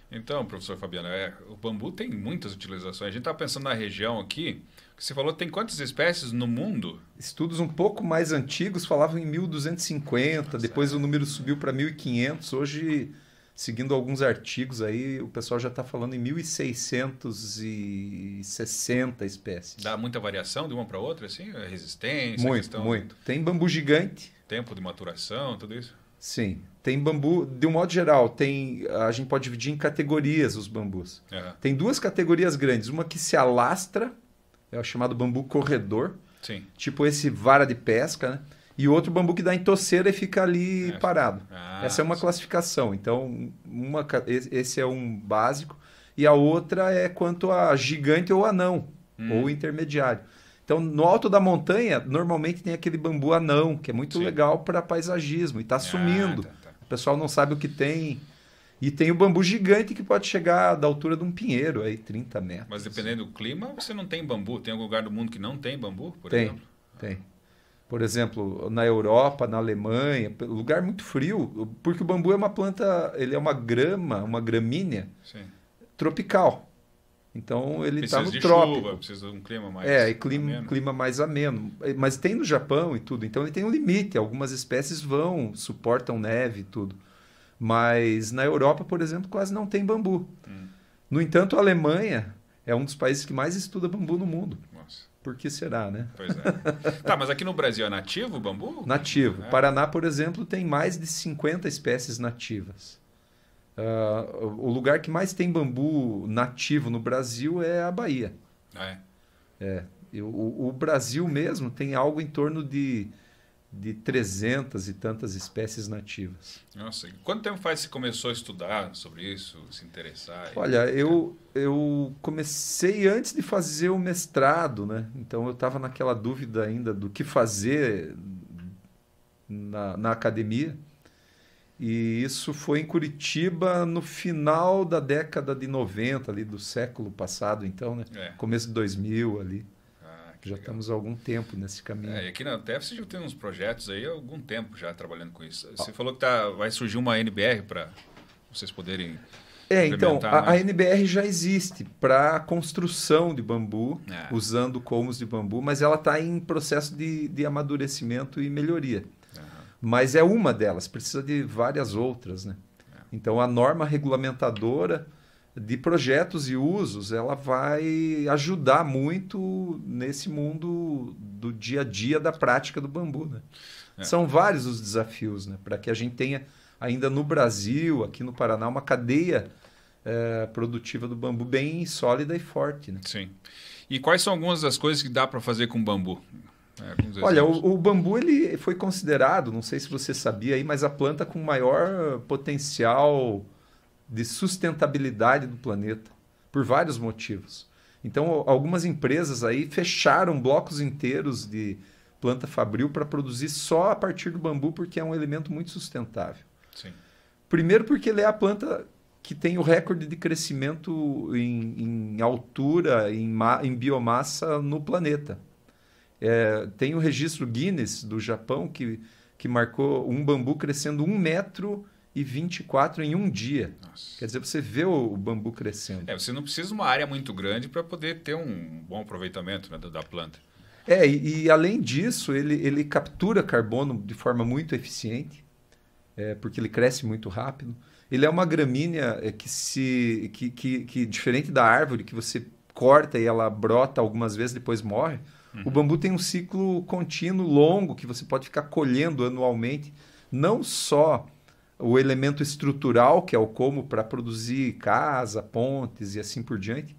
Então, professor Fabiano, o bambu tem muitas utilizações. A gente está pensando na região aqui, que você falou, tem quantas espécies no mundo? Estudos um pouco mais antigos falavam em 1250, Nossa, depois o número subiu para 1500. Hoje, seguindo alguns artigos aí, o pessoal já está falando em 1660 espécies. dá muita variação de uma para outra, assim? A resistência, a Muito, questão do muito. Tem bambu gigante, tempo de maturação, tudo isso? sim. Tem bambu, de um modo geral, a gente pode dividir em categorias os bambus. Aham. Tem duas categorias grandes, uma que se alastra, é o chamado bambu corredor, Sim. tipo esse vara de pesca, né? E outro bambu que dá em toceira e fica ali É. parado. Ah, Essa é uma sim. classificação. Então, esse é um básico. E a outra é quanto a gigante ou anão, ou intermediário. Então, no alto da montanha, normalmente tem aquele bambu anão, que é muito Sim. legal para paisagismo, e está sumindo. Tá. O pessoal não sabe o que tem. E tem o bambu gigante que pode chegar da altura de um pinheiro, aí 30 metros. Mas dependendo do clima, você não tem bambu. Tem algum lugar do mundo que não tem bambu, por Tem, exemplo? tem. Por exemplo, na Europa, na Alemanha, lugar muito frio, porque o bambu é uma planta, ele é uma grama, uma gramínea Sim. tropical. Então ele está Precisa no de trópico. chuva, precisa de um clima mais E ameno. clima mais ameno. Mas tem no Japão e tudo, então ele tem um limite. Algumas espécies suportam neve e tudo. Mas na Europa, por exemplo, quase não tem bambu. No entanto, a Alemanha é um dos países que mais estuda bambu no mundo. Nossa, Por que será, né? pois é. Tá, mas aqui no Brasil é nativo o bambu? Nativo. É. Paraná, por exemplo, tem mais de 50 espécies nativas. O lugar que mais tem bambu nativo no Brasil é a Bahia. Ah, é. O Brasil mesmo tem algo em torno de 300 e tantas espécies nativas. Nossa, e quanto tempo faz que você começou a estudar sobre isso, se interessar? Olha, eu comecei antes de fazer o mestrado, né? Então eu estava naquela dúvida ainda do que fazer na academia. E isso foi em Curitiba no final da década de 90, ali do século passado, então, né? É. Começo de 2000 ali. Que Já legal. estamos há algum tempo nesse caminho. E aqui na UTF você já tem uns projetos aí há algum tempo já trabalhando com isso. Você falou que vai surgir uma NBR para vocês poderem Então, implementar a mais. NBR já existe para construção de bambu, É. usando colmos de bambu, mas ela está em processo de amadurecimento e melhoria. Mas é uma delas, precisa de várias outras, né? Então, a norma regulamentadora de projetos e usos, ela vai ajudar muito nesse mundo do dia a dia da prática do bambu, né? São vários os desafios, né? Para que a gente tenha ainda no Brasil, aqui no Paraná, uma cadeia produtiva do bambu bem sólida e forte, né? Sim. E quais são algumas das coisas que dá para fazer com bambu? Alguns Olha, exemplos. o bambu ele foi considerado, não sei se você sabia aí, mas a planta com maior potencial de sustentabilidade do planeta, por vários motivos. Então, algumas empresas aí fecharam blocos inteiros de planta fabril para produzir só a partir do bambu, porque é um elemento muito sustentável. Sim. Primeiro porque ele é a planta que tem o recorde de crescimento em altura, em biomassa no planeta. Tem o registro Guinness do Japão que marcou um bambu crescendo 1,24 m em um dia. Nossa. Quer dizer, você vê o bambu crescendo. Você não precisa de uma área muito grande para poder ter um bom aproveitamento, né, da planta. E além disso, ele captura carbono de forma muito eficiente, porque ele cresce muito rápido. Ele é uma gramínea que diferente da árvore, que você corta e ela brota algumas vezes, depois morre. O bambu tem um ciclo contínuo longo que você pode ficar colhendo anualmente, não só o elemento estrutural, que é o como para produzir casa, pontes e assim por diante.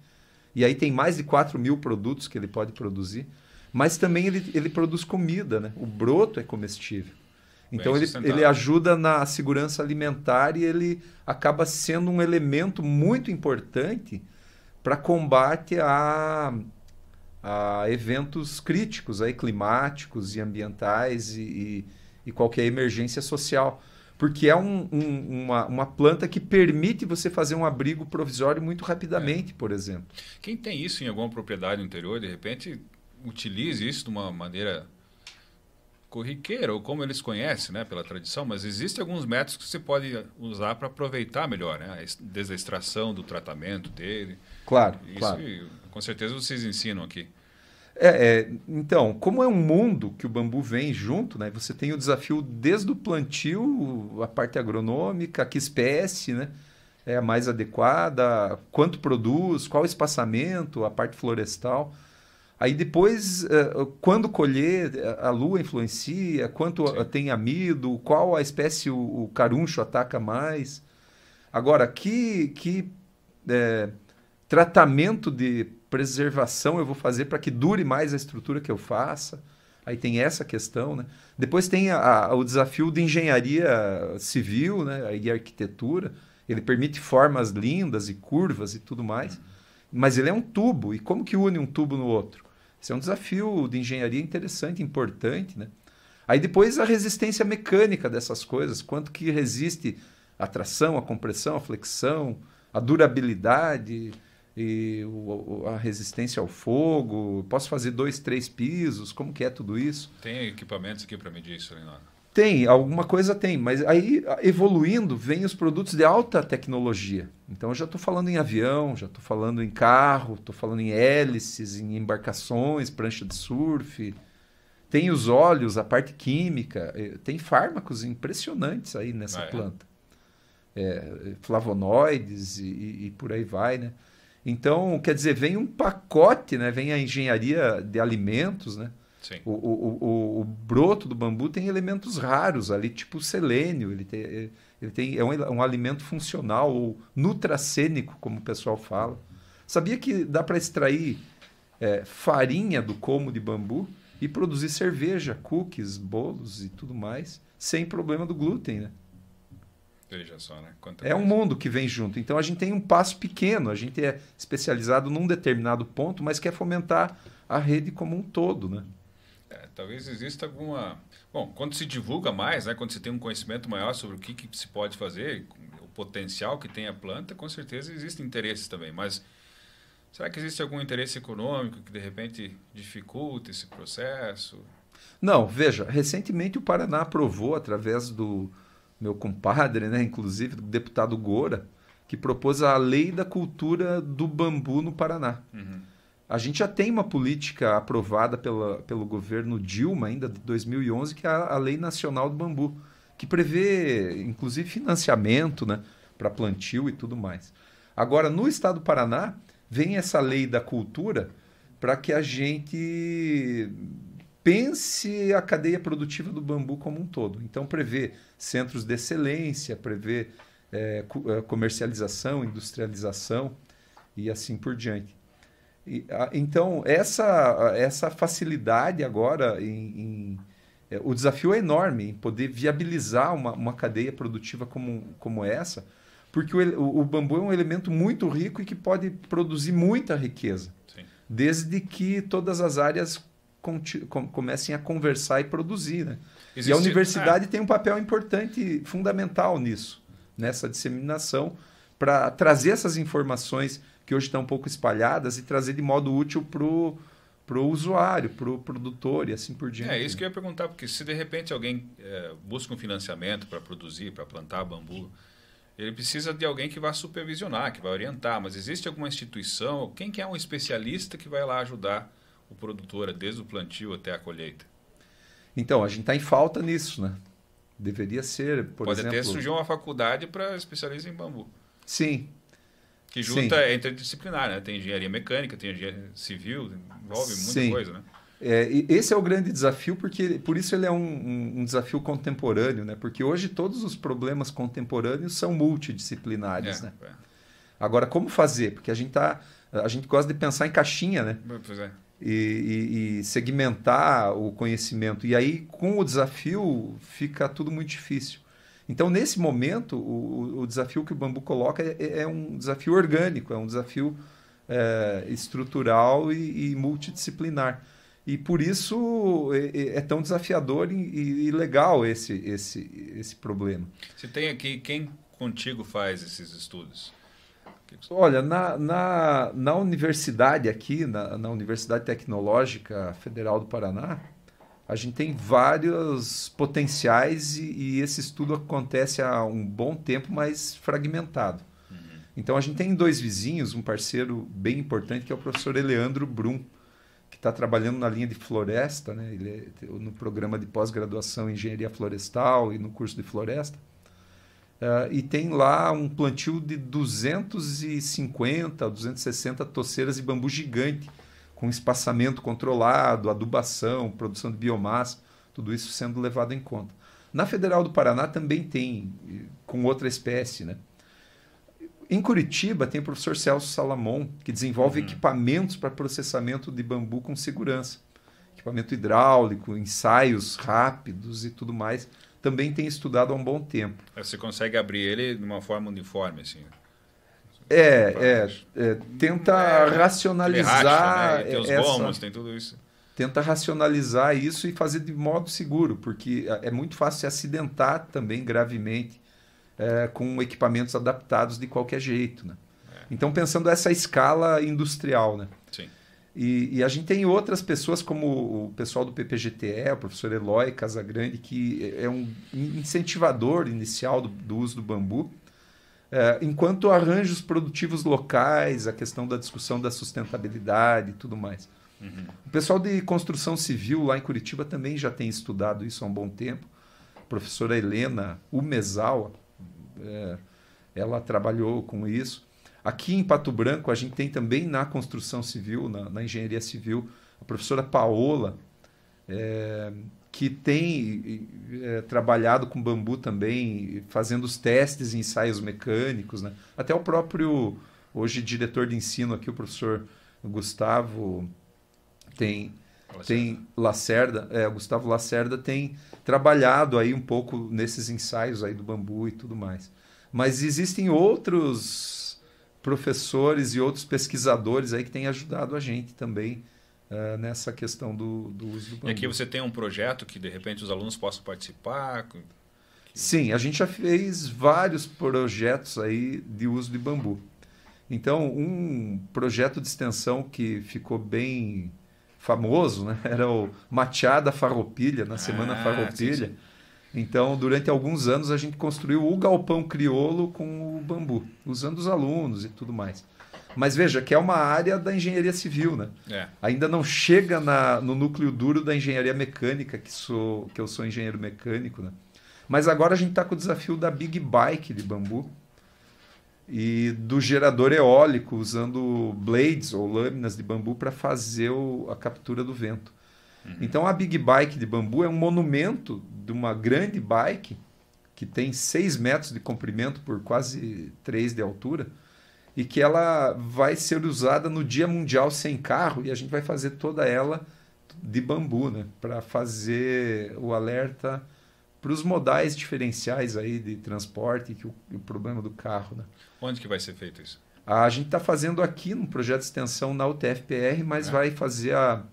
E aí tem mais de 4.000 produtos que ele pode produzir, mas também ele produz comida, né? O broto é comestível. Então ele ajuda na segurança alimentar e ele acaba sendo um elemento muito importante para combate a eventos críticos aí, climáticos e ambientais e qualquer emergência social. Porque é uma planta que permite você fazer um abrigo provisório muito rapidamente, por exemplo. Quem tem isso em alguma propriedade no interior, de repente, utilize isso de uma maneira corriqueira, ou como eles conhecem, né, pela tradição, mas existem alguns métodos que você pode usar para aproveitar melhor, né, desde a extração do tratamento dele. Claro, Isso, claro. com certeza vocês ensinam aqui. Então, como é um mundo que o bambu vem junto, né? Você tem o desafio desde o plantio, a parte agronômica, que espécie, né? É a mais adequada, quanto produz, qual o espaçamento, a parte florestal. Aí depois, quando colher, a lua influencia, quanto Sim. tem amido, qual a espécie o caruncho ataca mais. Agora, tratamento de preservação eu vou fazer para que dure mais a estrutura que eu faça? Aí tem essa questão, né? Depois tem o desafio de engenharia civil, né? E arquitetura. Ele permite formas lindas e curvas e tudo mais. Mas ele é um tubo. E como que une um tubo no outro? Esse é um desafio de engenharia interessante, importante, né? Aí depois a resistência mecânica dessas coisas. Quanto que resiste a tração, a compressão, a flexão, a durabilidade e a resistência ao fogo. Posso fazer 2, 3 pisos? Como que é tudo isso? Tem equipamentos aqui para medir isso, Leonardo? Tem, alguma coisa tem, mas aí evoluindo vem os produtos de alta tecnologia. Então eu já estou falando em avião, já estou falando em carro, estou falando em hélices, em embarcações, prancha de surf. Tem os óleos, a parte química, tem fármacos impressionantes aí nessa planta. Flavonoides e por aí vai, né? Então, quer dizer, vem um pacote, né? Vem a engenharia de alimentos, né? Sim. O broto do bambu tem elementos raros ali, tipo selênio. É um alimento funcional, ou nutracênico, como o pessoal fala. Sabia que dá para extrair farinha do colmo de bambu e produzir cerveja, cookies, bolos e tudo mais, sem problema do glúten, né? Veja só, né? É um mundo que vem junto. Então a gente tem um passo pequeno, a gente é especializado num determinado ponto, mas quer fomentar a rede como um todo, né? Talvez exista alguma... Bom, quando se divulga mais, né? Quando se tem um conhecimento maior sobre o que se pode fazer, o potencial que tem a planta, com certeza existem interesses também. Mas será que existe algum interesse econômico que de repente dificulta esse processo? Não, veja, recentemente o Paraná aprovou, através do meu compadre, né, inclusive, do deputado Gora, que propôs a lei da cultura do bambu no Paraná. Uhum. A gente já tem uma política aprovada pelo governo Dilma, ainda de 2011, que é a Lei Nacional do Bambu, que prevê, inclusive, financiamento, né, para plantio e tudo mais. Agora, no estado do Paraná, vem essa lei da cultura para que a gente pense a cadeia produtiva do bambu como um todo. Então, prevê centros de excelência, prevê comercialização, industrialização e assim por diante. Então, essa facilidade agora, o desafio é enorme em poder viabilizar uma cadeia produtiva como essa, porque o bambu é um elemento muito rico e que pode produzir muita riqueza, Sim. desde que todas as áreas comecem a conversar e produzir, né? E a universidade tem um papel importante, fundamental nisso, nessa disseminação, para trazer essas informações que hoje estão um pouco espalhadas e trazer de modo útil para o usuário, para o produtor e assim por diante. É isso que eu ia perguntar, porque se de repente alguém busca um financiamento para produzir, para plantar bambu, ele precisa de alguém que vá supervisionar, que vai orientar, mas existe alguma instituição, quem que é um especialista que vai lá ajudar o produtor desde o plantio até a colheita? Então, a gente está em falta nisso, né? Deveria ser, por exemplo... Pode até surgir uma faculdade para especialistas em bambu. Sim. Que junta, é interdisciplinar, né? Tem engenharia mecânica, tem engenharia civil, envolve muita coisa, né? Esse é o grande desafio, porque por isso ele é um desafio contemporâneo, né? Porque hoje todos os problemas contemporâneos são multidisciplinares, né? Agora, como fazer? Porque a gente gosta de pensar em caixinha, né? Pois é. E segmentar o conhecimento. E aí, com o desafio, fica tudo muito difícil. Então, nesse momento, o desafio que o bambu coloca é um desafio orgânico, é um desafio estrutural e multidisciplinar. E por isso é tão desafiador e legal esse problema. Você tem aqui, quem contigo faz esses estudos? Olha, na universidade aqui, na Universidade Tecnológica Federal do Paraná, a gente tem vários potenciais e esse estudo acontece há um bom tempo, mas fragmentado. Então a gente tem 2 vizinhos, um parceiro bem importante que é o professor Eleandro Brum, que está trabalhando na linha de floresta, né? Ele é no programa de pós-graduação em engenharia florestal e no curso de floresta. E tem lá um plantio de 250, 260 toceiras de bambu gigante, com espaçamento controlado, adubação, produção de biomassa, tudo isso sendo levado em conta. Na Federal do Paraná também tem, com outra espécie, né? Em Curitiba tem o professor Celso Salamon, que desenvolve equipamentos para processamento de bambu com segurança. Equipamento hidráulico, ensaios rápidos e tudo mais. Também tem estudado há um bom tempo. Você consegue abrir ele de uma forma uniforme, assim? Tenta racionalizar... Racha, né? Tem os gomos, tem tudo isso. Tenta racionalizar isso e fazer de modo seguro, porque é muito fácil se acidentar também gravemente com equipamentos adaptados de qualquer jeito, né? Então, pensando essa escala industrial, né? Sim. E a gente tem outras pessoas, como o pessoal do PPGTE, o professor Eloy Casagrande, que é um incentivador inicial do uso do bambu, enquanto arranjos produtivos locais, a questão da discussão da sustentabilidade e tudo mais. O pessoal de construção civil lá em Curitiba também já tem estudado isso há um bom tempo. A professora Helena Umezawa, ela trabalhou com isso. Aqui em Pato Branco, a gente tem também na construção civil, na engenharia civil, a professora Paola, que tem trabalhado com bambu também, fazendo os testes e ensaios mecânicos, né? Até o próprio, hoje, diretor de ensino aqui, o professor Gustavo Lacerda, Gustavo Lacerda tem trabalhado aí um pouco nesses ensaios aí do bambu e tudo mais. Mas existem outros professores e outros pesquisadores aí que têm ajudado a gente também nessa questão do uso do bambu. E aqui você tem um projeto que, de repente, os alunos possam participar? Sim, a gente já fez vários projetos aí de uso de bambu. Então, um projeto de extensão que ficou bem famoso, né, era o Mateada Farroupilha, na Semana Farroupilha. Sim. Então, durante alguns anos, a gente construiu o galpão crioulo com o bambu, usando os alunos e tudo mais. Mas veja que é uma área da engenharia civil, né? Ainda não chega no núcleo duro da engenharia mecânica, que eu sou engenheiro mecânico, né? Mas agora a gente está com o desafio da Big Bike de bambu e do gerador eólico, usando blades ou lâminas de bambu para fazer a captura do vento. Então a Big Bike de bambu é um monumento de uma grande bike que tem 6 metros de comprimento por quase 3 de altura e que ela vai ser usada no Dia Mundial Sem Carro e a gente vai fazer toda ela de bambu, né? Para fazer o alerta para os modais diferenciais aí de transporte e o problema do carro, né? Onde que vai ser feito isso? A gente está fazendo aqui num projeto de extensão na UTFPR, mas vai fazer a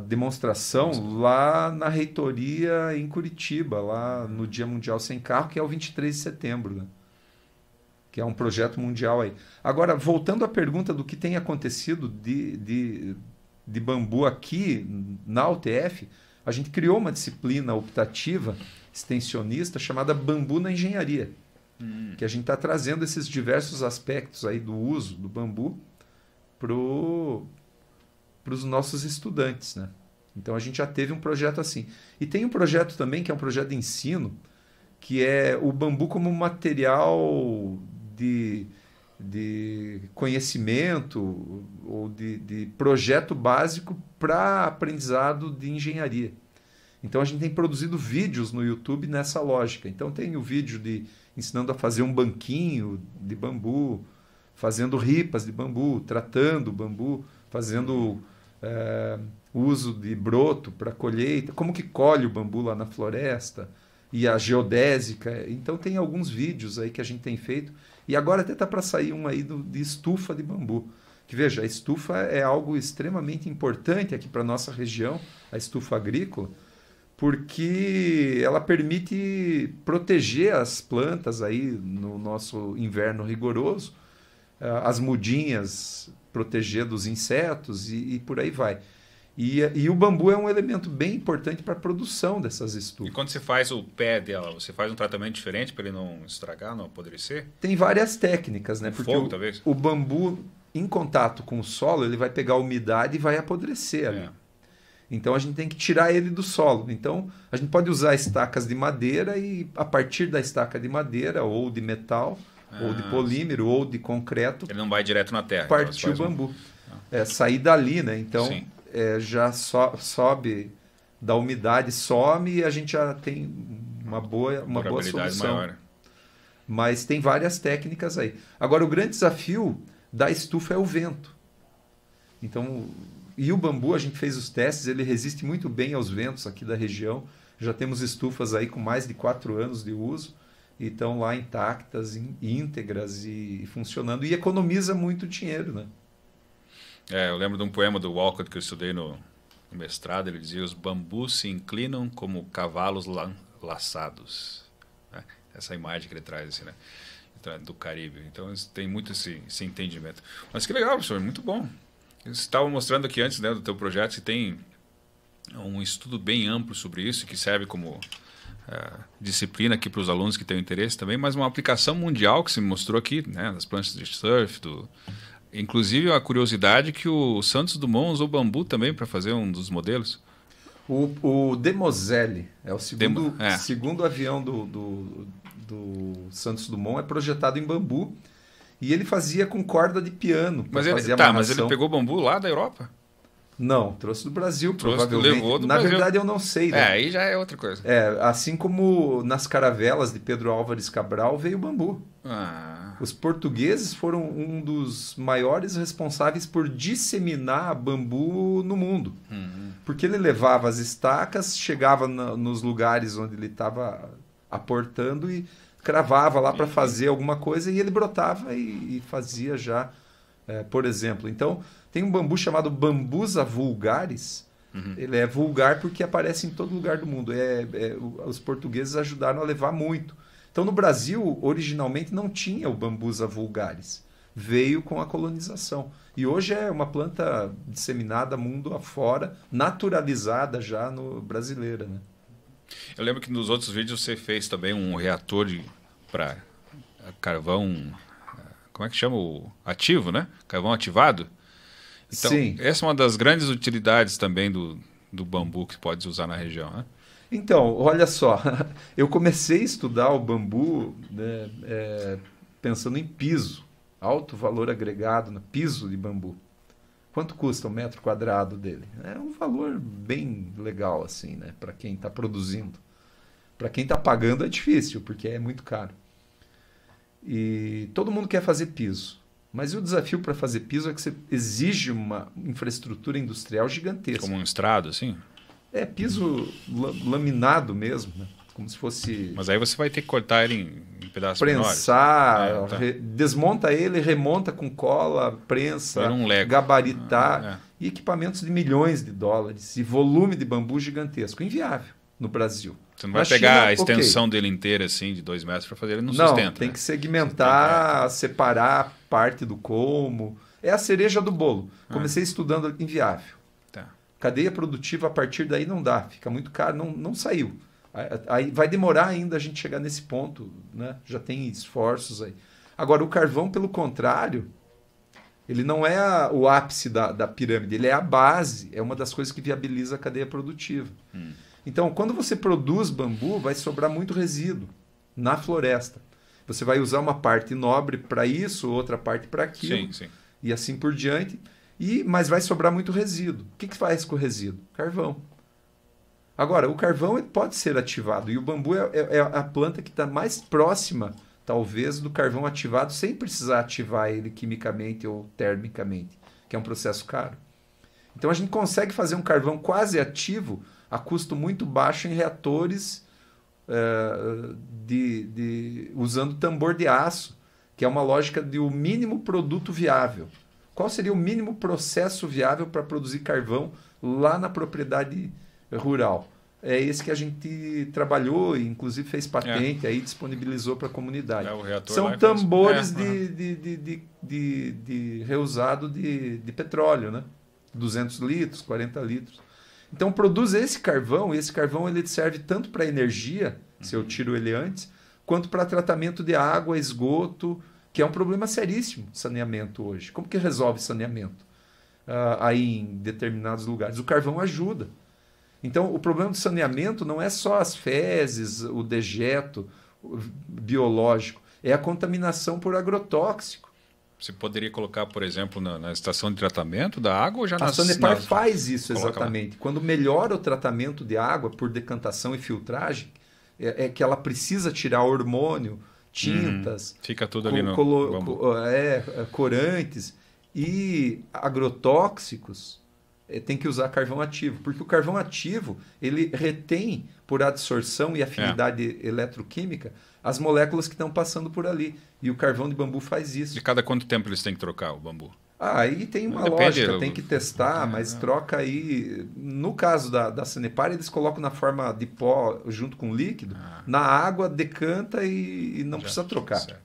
demonstração lá na reitoria em Curitiba, lá no Dia Mundial Sem Carro, que é o 23 de setembro, né? Que é um projeto mundial aí. Agora, voltando à pergunta do que tem acontecido de bambu aqui na UTF, a gente criou uma disciplina optativa extensionista chamada Bambu na Engenharia, que a gente está trazendo esses diversos aspectos aí do uso do bambu para os nossos estudantes, né? Então a gente já teve um projeto assim. E tem um projeto também que é um projeto de ensino, que é o bambu como material de conhecimento ou de projeto básico para aprendizado de engenharia. Então a gente tem produzido vídeos no YouTube nessa lógica. Então tem o vídeo ensinando a fazer um banquinho de bambu, fazendo ripas de bambu, tratando o bambu, fazendo uso de broto para colheita, como que colhe o bambu lá na floresta, e a geodésica. Então tem alguns vídeos aí que a gente tem feito, e agora até está para sair um aí de estufa de bambu. Que veja, a estufa é algo extremamente importante aqui para a nossa região, a estufa agrícola, porque ela permite proteger as plantas aí no nosso inverno rigoroso as mudinhas proteger dos insetos e por aí vai. E o bambu é um elemento bem importante para a produção dessas estufas. E quando você faz o pé dela, você faz um tratamento diferente para ele não estragar, não apodrecer? Tem várias técnicas, né? Com Porque fogo, talvez? o bambu, em contato com o solo, ele vai pegar a umidade e vai apodrecer ali. Então a gente tem que tirar ele do solo. Então a gente pode usar estacas de madeira e a partir da estaca de madeira ou de metal, ou de polímero, ou de concreto, ele não vai direto na terra. partir o bambu. Sair dali, né? Então já sobe da umidade, some e a gente já tem uma boa solução. Maior. Mas tem várias técnicas aí. Agora, o grande desafio da estufa é o vento. Então, e o bambu, a gente fez os testes, ele resiste muito bem aos ventos aqui da região. Já temos estufas aí com mais de 4 anos de uso e estão lá intactas, íntegras e funcionando. E economiza muito dinheiro, né? Eu lembro de um poema do Walcott que eu estudei no mestrado. Ele dizia: os bambus se inclinam como cavalos laçados. Essa imagem que ele traz assim, né? Do Caribe. Então tem muito esse entendimento. Mas que legal, professor, muito bom. Você estava mostrando aqui antes, né, do teu projeto, que tem um estudo bem amplo sobre isso, que serve como disciplina aqui para os alunos que têm interesse também, mas uma aplicação mundial que se mostrou aqui, né, das plantas de surf, inclusive a curiosidade que o Santos Dumont usou bambu também para fazer um dos modelos. O Demoiselle é o segundo avião do Santos Dumont, é projetado em bambu e ele fazia com corda de piano. Mas ele pegou bambu lá da Europa? Não, trouxe do Brasil, provavelmente. Levou do Na Brasil. verdade, eu não sei. Né? Aí já é outra coisa. Assim como nas caravelas de Pedro Álvares Cabral veio bambu. Os portugueses foram um dos maiores responsáveis por disseminar bambu no mundo. Porque ele levava as estacas, chegava nos lugares onde ele estava aportando e cravava lá para fazer alguma coisa e ele brotava e fazia já, por exemplo. Então, tem um bambu chamado Bambusa vulgaris. Ele é vulgar porque aparece em todo lugar do mundo. Os portugueses ajudaram a levar muito. Então, no Brasil, originalmente não tinha o Bambusa vulgaris. Veio com a colonização. E hoje é uma planta disseminada mundo afora, naturalizada já no brasileira, né? Eu lembro que nos outros vídeos você fez também um reator para carvão, como é que chama? O ativo, né? Carvão ativado. Então, sim. Essa é uma das grandes utilidades também do bambu que pode usar na região, né? Então, olha só, eu comecei a estudar o bambu, né, pensando em piso, alto valor agregado no piso de bambu. Quanto custa 1 metro quadrado dele? É um valor bem legal, assim, né, para quem está produzindo. Para quem está pagando é difícil, porque é muito caro. E todo mundo quer fazer piso. Mas o desafio para fazer piso é que você exige uma infraestrutura industrial gigantesca. Como um estrado, assim? Piso laminado mesmo, né? Como se fosse... Mas aí você vai ter que cortar ele em pedaços prensar, desmonta ele, remonta com cola, prensa, gabaritar, e equipamentos de milhões de dólares, e volume de bambu gigantesco, inviável no Brasil. Você não vai pegar a extensão dele inteira, assim, de 2 metros, para fazer ele não sustenta. Não, tem que segmentar, separar parte do colmo. É a cereja do bolo. Comecei estudando inviável. Cadeia produtiva, a partir daí não dá, fica muito caro, não saiu. Aí vai demorar ainda a gente chegar nesse ponto, né? Já tem esforços aí. Agora, o carvão, pelo contrário, ele não é o ápice da pirâmide, ele é a base, é uma das coisas que viabiliza a cadeia produtiva. Então, quando você produz bambu, vai sobrar muito resíduo na floresta. Você vai usar uma parte nobre para isso, outra parte para aquilo, e assim por diante. Mas vai sobrar muito resíduo. O que faz com o resíduo? Carvão. Agora, o carvão pode ser ativado. E o bambu é a planta que está mais próxima, talvez, do carvão ativado, sem precisar ativar ele quimicamente ou termicamente, que é um processo caro. Então, a gente consegue fazer um carvão quase ativo a custo muito baixo em reatores usando tambor de aço, que é uma lógica de o mínimo produto viável. Qual seria o mínimo processo viável para produzir carvão lá na propriedade rural? é esse que a gente trabalhou e inclusive fez patente, aí disponibilizou para a comunidade. O reator são tambores de reusado de petróleo, né? 200 litros, 40 litros. Então produz esse carvão, e esse carvão ele serve tanto para energia, se eu tiro ele antes, quanto para tratamento de água, esgoto, que é um problema seríssimo, saneamento hoje. Como que resolve saneamento aí em determinados lugares? O carvão ajuda. Então, o problema do saneamento não é só as fezes, o dejeto biológico, é a contaminação por agrotóxico. Você poderia colocar, por exemplo, na estação de tratamento da água ou já A Sanepar faz isso exatamente. Lá. Quando melhora o tratamento de água por decantação e filtragem, é que ela precisa tirar hormônio, tintas, fica tudo ali no corantes e agrotóxicos. Tem que usar carvão ativo, porque o carvão ativo ele retém por adsorção e afinidade eletroquímica as moléculas que estão passando por ali. E o carvão de bambu faz isso. De cada quanto tempo eles têm que trocar o bambu? Aí tem uma lógica, tem que testar, mas troca aí. No caso da Sanepar, eles colocam na forma de pó junto com líquido, na água, decanta e não precisa trocar. Certo.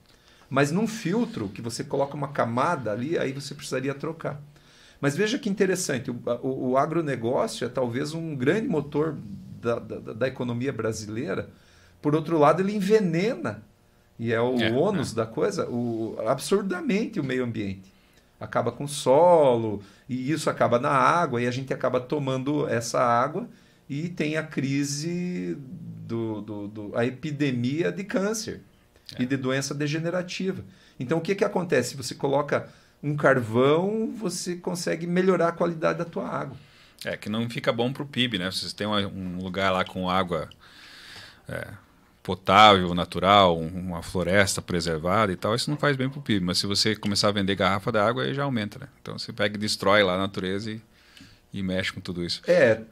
Mas num filtro, que você coloca uma camada ali, aí você precisaria trocar. Mas veja que interessante, o agronegócio é talvez um grande motor da economia brasileira. Por outro lado, ele envenena, e é o ônus da coisa, absurdamente o meio ambiente. Acaba com o solo, e isso acaba na água, e a gente acaba tomando essa água e tem a crise, a epidemia de câncer e de doença degenerativa. Então, o que acontece? Você coloca um carvão, você consegue melhorar a qualidade da tua água. Que não fica bom para o PIB, né? Se você tem um lugar lá com água potável, natural, uma floresta preservada e tal, isso não faz bem para o PIB. Mas se você começar a vender garrafa d'água, aí já aumenta, né? Então você pega e destrói lá a natureza e mexe com tudo isso.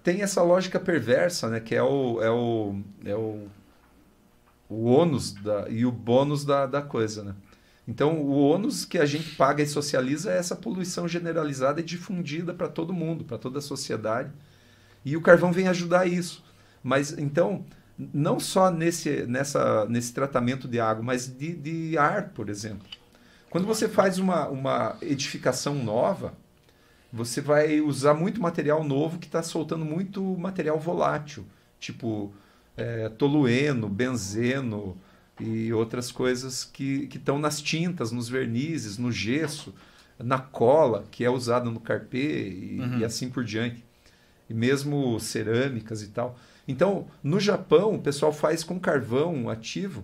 Tem essa lógica perversa, né? Que é o ônus e o bônus da coisa, né? Então, o ônus que a gente paga e socializa é essa poluição generalizada e difundida para todo mundo, para toda a sociedade. E o carvão vem ajudar isso. Mas, então, não só nesse tratamento de água, mas de ar, por exemplo. Quando você faz uma edificação nova, você vai usar muito material novo que está soltando muito material volátil, tipo tolueno, benzeno e outras coisas que estão nas tintas, nos vernizes, no gesso, na cola, que é usada no carpê e assim por diante. E mesmo cerâmicas e tal. Então, no Japão, o pessoal faz com carvão ativo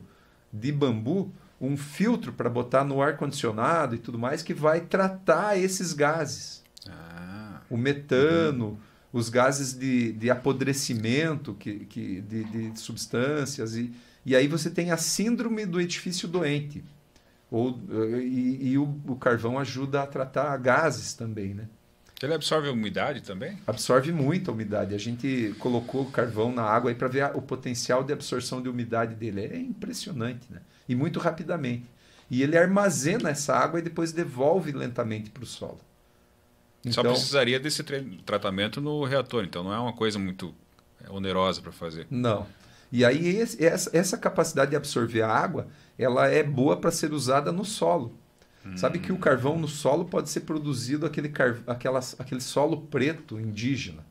de bambu um filtro para botar no ar-condicionado e tudo mais, que vai tratar esses gases. O metano, os gases de apodrecimento de substâncias. E aí você tem a síndrome do edifício doente. O carvão ajuda a tratar gases também, né? Ele absorve a umidade também? Absorve muito a umidade. A gente colocou o carvão na água para ver o potencial de absorção de umidade dele. É impressionante, né? E muito rapidamente. E ele armazena essa água e depois devolve lentamente para o solo. Só precisaria desse tratamento no reator, então não é uma coisa muito onerosa para fazer. Não. E aí essa capacidade de absorver a água, ela é boa para ser usada no solo. Sabe que o carvão no solo pode ser produzido aquele solo preto indígena.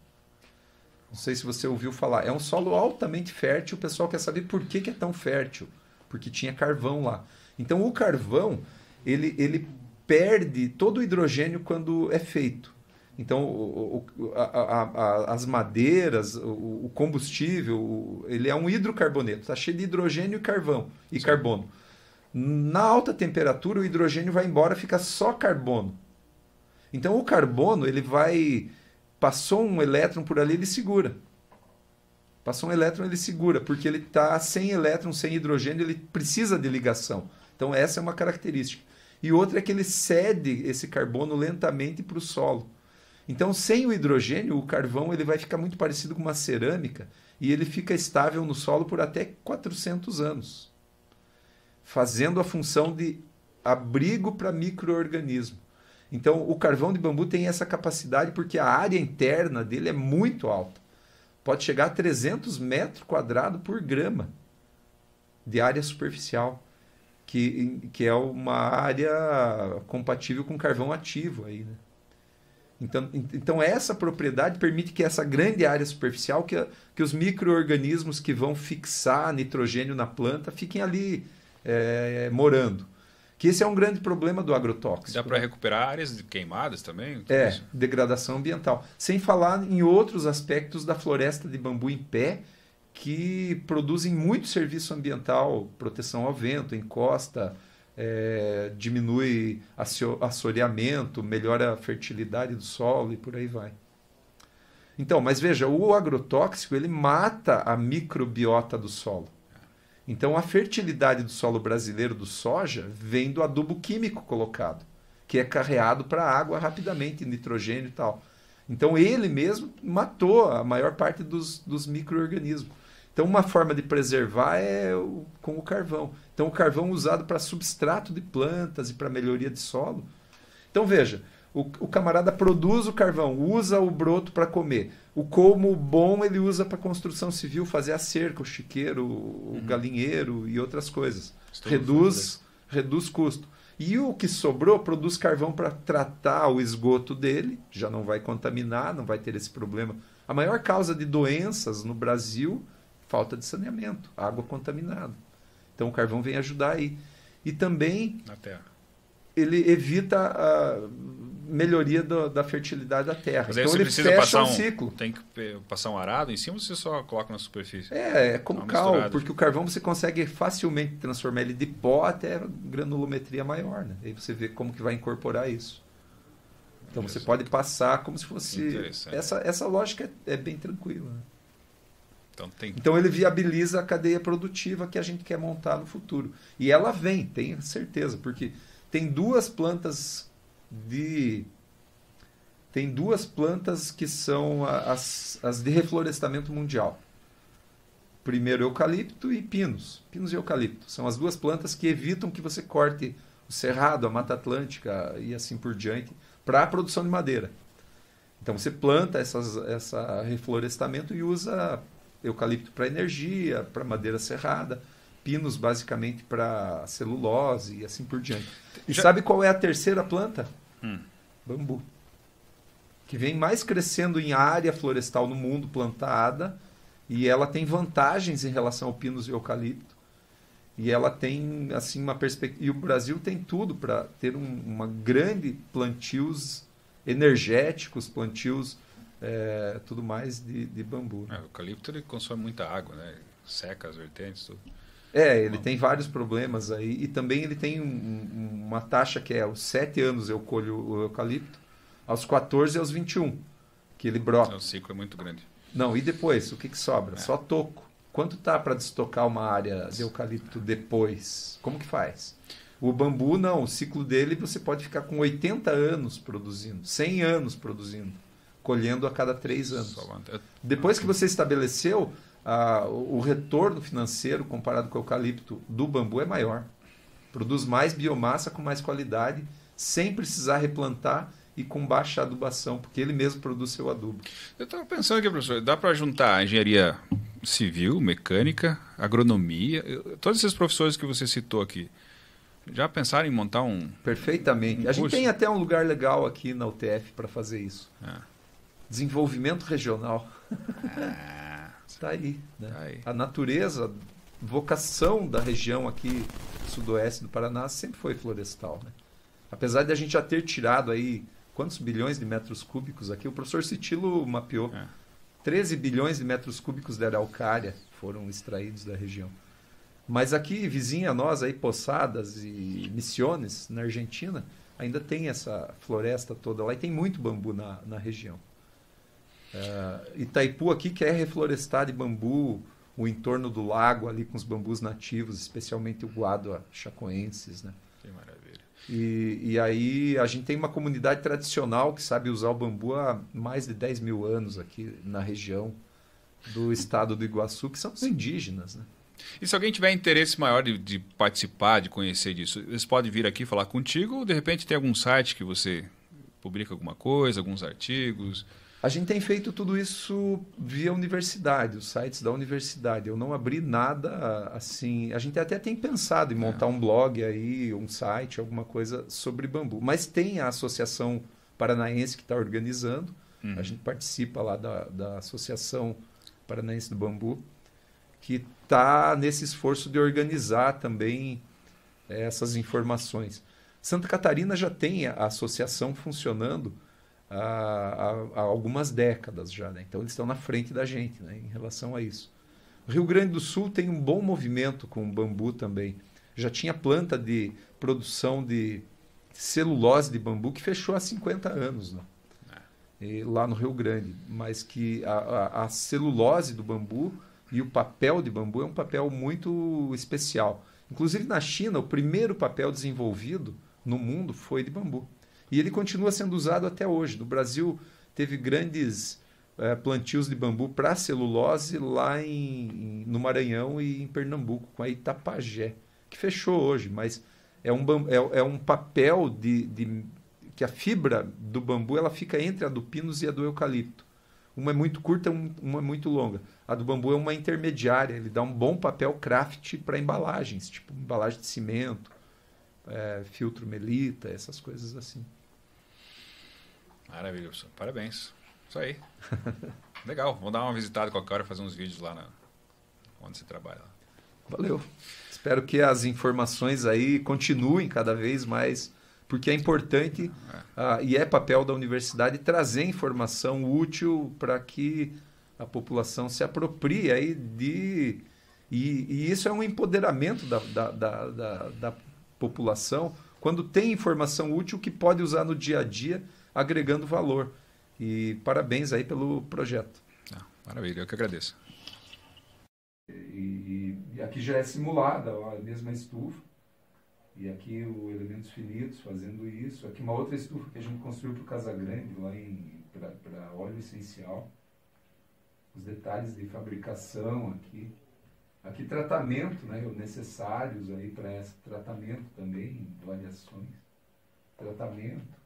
Não sei se você ouviu falar. É um solo altamente fértil. O pessoal quer saber por que é tão fértil. Porque tinha carvão lá. Então o carvão ele perde todo o hidrogênio quando é feito. Então as madeiras, o combustível, ele é um hidrocarboneto. Está cheio de hidrogênio e carvão e carbono. Na alta temperatura, o hidrogênio vai embora, fica só carbono. Então, o carbono, passou um elétron por ali, ele segura. Passou um elétron, ele segura, porque ele está sem elétron, sem hidrogênio, ele precisa de ligação. Então, essa é uma característica. E outra é que ele cede esse carbono lentamente para o solo. Então, sem o hidrogênio, o carvão ele vai ficar muito parecido com uma cerâmica e ele fica estável no solo por até 400 anos. Fazendo a função de abrigo para micro-organismo. Então, o carvão de bambu tem essa capacidade porque a área interna dele é muito alta. pode chegar a 300 metros quadrados por grama de área superficial, que é uma área compatível com carvão ativo aí, né? Então essa propriedade permite que essa grande área superficial, que os micro-organismos que vão fixar nitrogênio na planta fiquem ali morando. Que esse é um grande problema do agrotóxico. Dá para recuperar áreas queimadas também? Degradação ambiental. Sem falar em outros aspectos da floresta de bambu em pé, que produzem muito serviço ambiental, proteção ao vento, encosta, diminui assoreamento, melhora a fertilidade do solo e por aí vai. Então, mas veja, o agrotóxico ele mata a microbiota do solo. Então, a fertilidade do solo brasileiro do soja vem do adubo químico colocado, que é carreado para a água rapidamente, nitrogênio e tal. Então, ele mesmo matou a maior parte dos micro-organismos. Então, uma forma de preservar é com o carvão. Então, o carvão usado para substrato de plantas e para melhoria de solo. Então, veja, o camarada produz o carvão, usa o broto para comer. O colmo bom ele usa para construção civil, fazer a cerca, o chiqueiro, o galinheiro e outras coisas. Reduz custo. E o que sobrou produz carvão para tratar o esgoto dele, já não vai contaminar, não vai ter esse problema. A maior causa de doenças no Brasil, falta de saneamento, água contaminada. Então o carvão vem ajudar aí. E também na terra. Ele evita a melhoria da fertilidade da terra. Mas aí então você ele precisa fecha passar um ciclo. Tem que passar um arado em cima ou você só coloca na superfície? É como cal, porque o carvão você consegue facilmente transformar ele de pó até granulometria maior, né? Aí você vê como que vai incorporar isso. Então você pode passar como se fosse... Essa lógica é bem tranquila, né? Então ele viabiliza a cadeia produtiva que a gente quer montar no futuro. E ela vem, tenho certeza, porque tem duas plantas que são as de reflorestamento mundial. Primeiro eucalipto e pinos. Pinos e eucalipto. São as duas plantas que evitam que você corte o cerrado, a Mata Atlântica e assim por diante, para a produção de madeira. Então você planta essa reflorestamento e usa eucalipto para energia, para madeira serrada, pinos basicamente para celulose e assim por diante. E sabe qual é a terceira planta? Bambu. Que vem mais crescendo em área florestal no mundo plantada, e ela tem vantagens em relação ao pinos e eucalipto. E ela tem assim uma perspectiva. E o Brasil tem tudo para ter uma grande plantios energéticos, plantios tudo mais de bambu. O eucalipto ele consome muita água, né? Seca as vertentes, tudo. Ele tem vários problemas aí. E também ele tem uma taxa que é aos 7 anos eu colho o eucalipto, aos 14 e aos 21, que ele brota. O ciclo é muito grande. Não, e depois, o que sobra? Só toco. Quanto tá para destocar uma área de eucalipto depois? Como que faz? O bambu, não. O ciclo dele você pode ficar com 80 anos produzindo, 100 anos produzindo, colhendo a cada 3 anos. Depois que você estabeleceu, o retorno financeiro comparado com o eucalipto do bambu é maior. Produz mais biomassa com mais qualidade, sem precisar replantar e com baixa adubação, porque ele mesmo produz seu adubo. Eu estava pensando aqui, professor, dá para juntar engenharia civil, mecânica, agronomia, todos esses professores que você citou aqui, já pensaram em montar um... Perfeitamente. A gente tem até um lugar legal aqui na UTF para fazer isso. Desenvolvimento regional. Está aí, né? Tá aí. A natureza, vocação da região aqui sudoeste do Paraná sempre foi florestal, né? Apesar de a gente já ter tirado aí quantos bilhões de metros cúbicos aqui, o professor Citilo mapeou 13 bilhões de metros cúbicos de araucária foram extraídos da região. Mas aqui, vizinha a nós, aí, Poçadas e Misiones, na Argentina, ainda tem essa floresta toda lá e tem muito bambu na região. Itaipu aqui quer reflorestar de bambu o entorno do lago ali com os bambus nativos, especialmente o guadua chacoensis, né? Que maravilha. E aí a gente tem uma comunidade tradicional que sabe usar o bambu há mais de 10 mil anos aqui na região do estado do Iguaçu, que são os indígenas, né? E se alguém tiver interesse maior de participar, de conhecer disso, eles podem vir aqui falar contigo ou de repente tem algum site que você publica alguma coisa, alguns artigos? A gente tem feito tudo isso via universidade, os sites da universidade. Eu não abri nada assim. A gente até tem pensado em montar um blog aí, um site, alguma coisa sobre bambu. Mas tem a Associação Paranaense que está organizando. A gente participa lá da Associação Paranaense do Bambu, que está nesse esforço de organizar também essas informações. Santa Catarina já tem a associação funcionando há algumas décadas já, né? Então eles estão na frente da gente, né, em relação a isso. O Rio Grande do Sul tem um bom movimento com o bambu também. Já tinha planta de produção de celulose de bambu que fechou há 50 anos, né? Lá no Rio Grande. Mas que a celulose do bambu e o papel de bambu é um papel muito especial. Inclusive na China, o primeiro papel desenvolvido no mundo foi de bambu. E ele continua sendo usado até hoje. No Brasil, teve grandes plantios de bambu para celulose lá no Maranhão e em Pernambuco, com a Itapajé, que fechou hoje, mas é um papel que a fibra do bambu ela fica entre a do pinus e a do eucalipto. Uma é muito curta, uma é muito longa. A do bambu é uma intermediária, ele dá um bom papel craft para embalagens, tipo embalagem de cimento, filtro melita, essas coisas assim. Maravilha, professor. Parabéns. Isso aí. Legal. Vamos dar uma visitada qualquer hora, fazer uns vídeos lá onde você trabalha. Valeu. Espero que as informações aí continuem cada vez mais, porque é importante e é papel da universidade trazer informação útil para que a população se aproprie aí e isso é um empoderamento da população quando tem informação útil que pode usar no dia a dia agregando valor. E parabéns aí pelo projeto. Maravilha, eu que agradeço. E aqui já é simulada a mesma estufa. E aqui o elementos finitos fazendo isso. Aqui uma outra estufa que a gente construiu para o Casagrande, lá para óleo essencial. Os detalhes de fabricação aqui. Aqui tratamento, né, necessários aí para esse tratamento também, variações. Tratamento.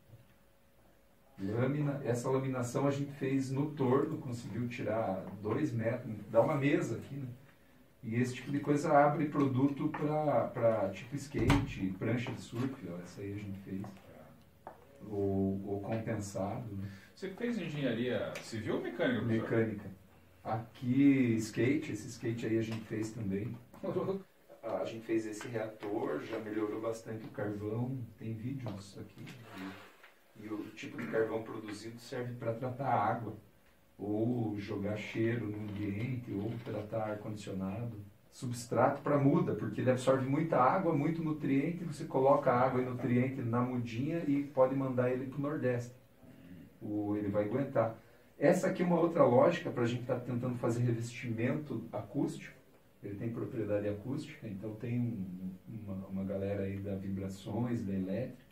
Lâmina, essa laminação a gente fez no torno, conseguiu tirar 2 metros, dá uma mesa aqui, né? E esse tipo de coisa abre produto para tipo skate, prancha de surf, ó, essa aí a gente fez. Ou compensado. Né? Você fez engenharia civil ou mecânica, professor? Mecânica. Aqui skate, esse skate aí a gente fez também. A gente fez esse reator, já melhorou bastante o carvão, tem vídeos aqui. E o tipo de carvão produzido serve para tratar água, ou jogar cheiro no ambiente, ou tratar ar-condicionado. Substrato para muda, porque ele absorve muita água, muito nutriente, você coloca água e nutriente na mudinha e pode mandar ele para o Nordeste. Ele vai aguentar. Essa aqui é uma outra lógica para a gente estar tentando fazer revestimento acústico. Ele tem propriedade acústica, então tem uma galera aí da vibrações, da elétrica.